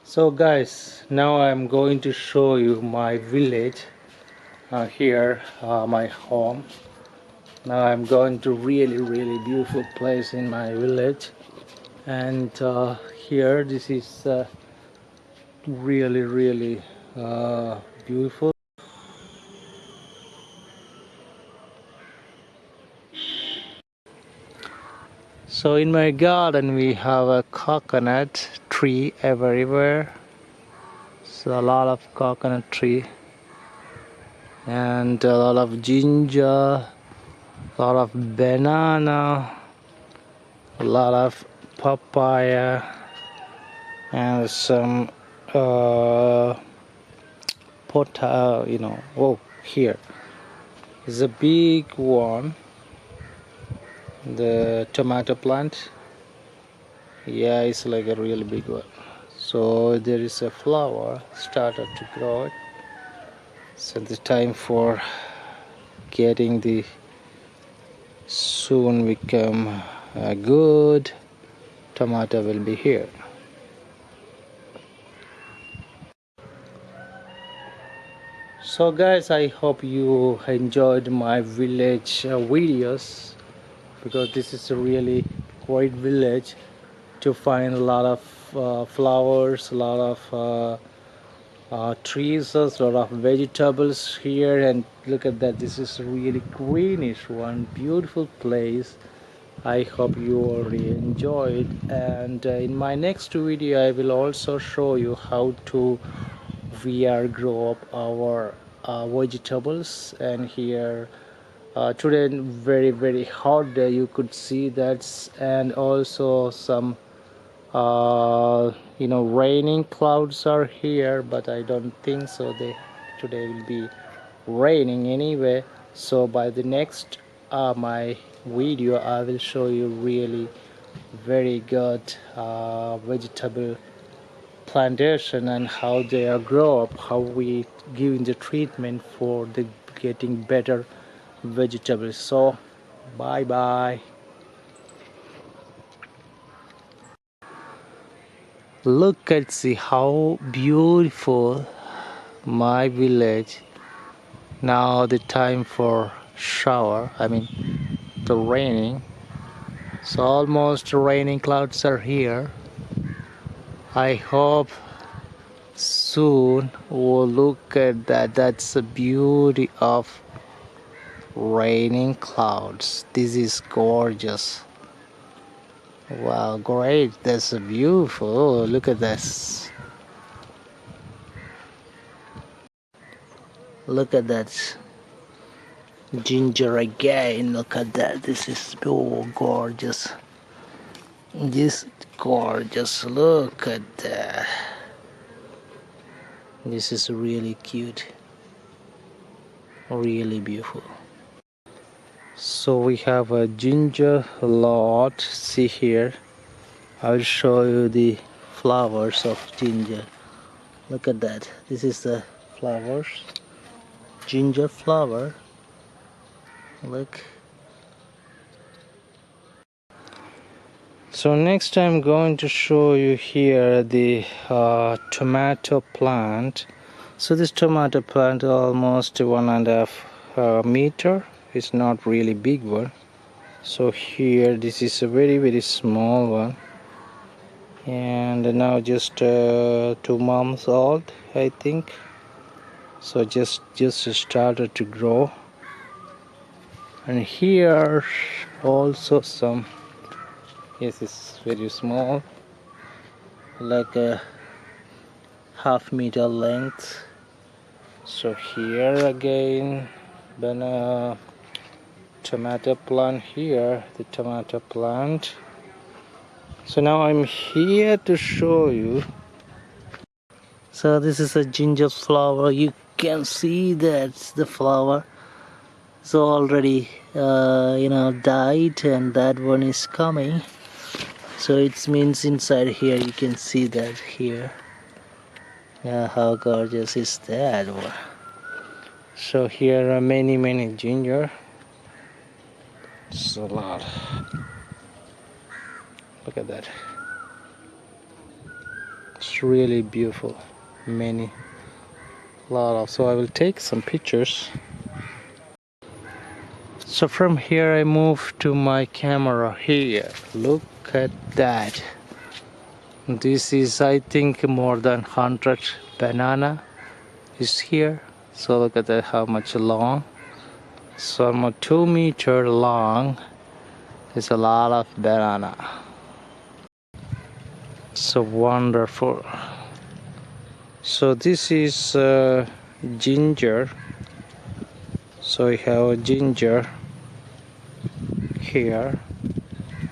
So guys, now I'm going to show you my village here, my home. Now I'm going to really beautiful place in my village, and here this is really beautiful. So in my garden we have a coconut tree everywhere. So a lot of coconut tree and a lot of ginger, a lot of banana, a lot of papaya, and some oh, here is a big one, the tomato plant. Yeah, it's like a really big one. So there is a flower started to grow. So the time for getting the soon become a good tomato will be here. So guys, I hope you enjoyed my village videos, because this is a really great village to find a lot of flowers, a lot of trees, a lot of vegetables here. And look at that, this is a really greenish one, beautiful place. I hope you already enjoyed, and in my next video I will also show you how to grow up our vegetables. And here today very hot day, you could see that, and also some raining clouds are here, but I don't think so they today will be raining anyway. So by the next my video I will show you really very good vegetable plantation and how they are grow up, how we giving the treatment for the getting better vegetables. So bye bye. Look and see how beautiful my village. Now the time for shower, I mean the raining. So almost raining clouds are here. I hope soon we'll look at that. That's the beauty of raining clouds. This is gorgeous. Wow, great. That's beautiful. Oh, look at this. Look at that. Ginger again. Look at that. This is gorgeous. This gorgeous. Look at that. This is really cute. Really beautiful. So we have a ginger lot. See here. I'll show you the flowers of ginger. Look at that. This is the flowers. Ginger flower. Look. So next I'm going to show you here the tomato plant. So this tomato plant almost 1.5 meter. It's not really big one. So here this is a very small one, and now just 2 months old, I think. So just started to grow. And here also some, yes, it's very small, like a 1/2 meter length. So here again banana tomato plant, here the tomato plant. So now I'm here to show you. So this is a ginger flower. You can see that the flower is already died, and that one is coming. So it means inside here you can see that here. Yeah, how gorgeous is that one. So here are many ginger. It's a lot. Look at that. It's really beautiful. Many, lot of. So I will take some pictures. So from here I move to my camera here. Look at that. This is, I think, more than 100 banana is here. So look at that, how much long. So almost 2 meter long. There's a lot of banana. So wonderful. So this is ginger. So we have a ginger here.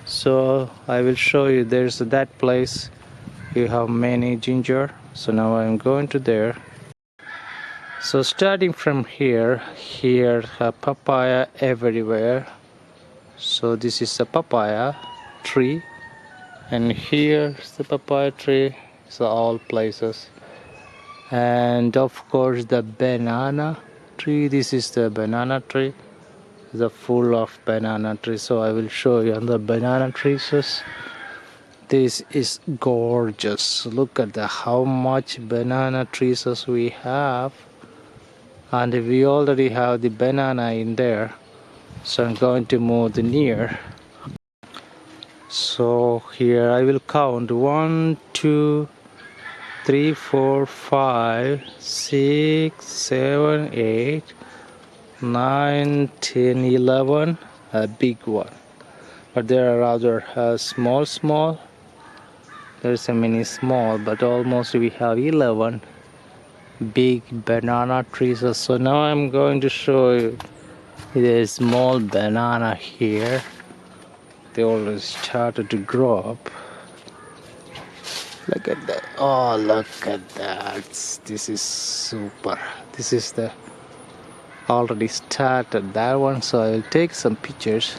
So I will show you, there's that place you have many ginger. So now I'm going to there. So starting from here papaya everywhere. So this is a papaya tree, and here's the papaya tree. So all places. And of course the banana tree. This is the banana tree. The full of banana trees. So I will show you on the banana trees. This is gorgeous. Look at how much banana trees we have, and we already have the banana in there. So I'm going to move the near. So here I will count 1, 2, 3, 4, 5, 6, 7, 8, 9, 10, 11. A big one, but there are other small. There's a many small, but almost we have 11 big banana trees. So now I'm going to show you the small banana here. They already started to grow up. Look at that. Oh, look at that. This is super. This is the already started that one. So I'll take some pictures.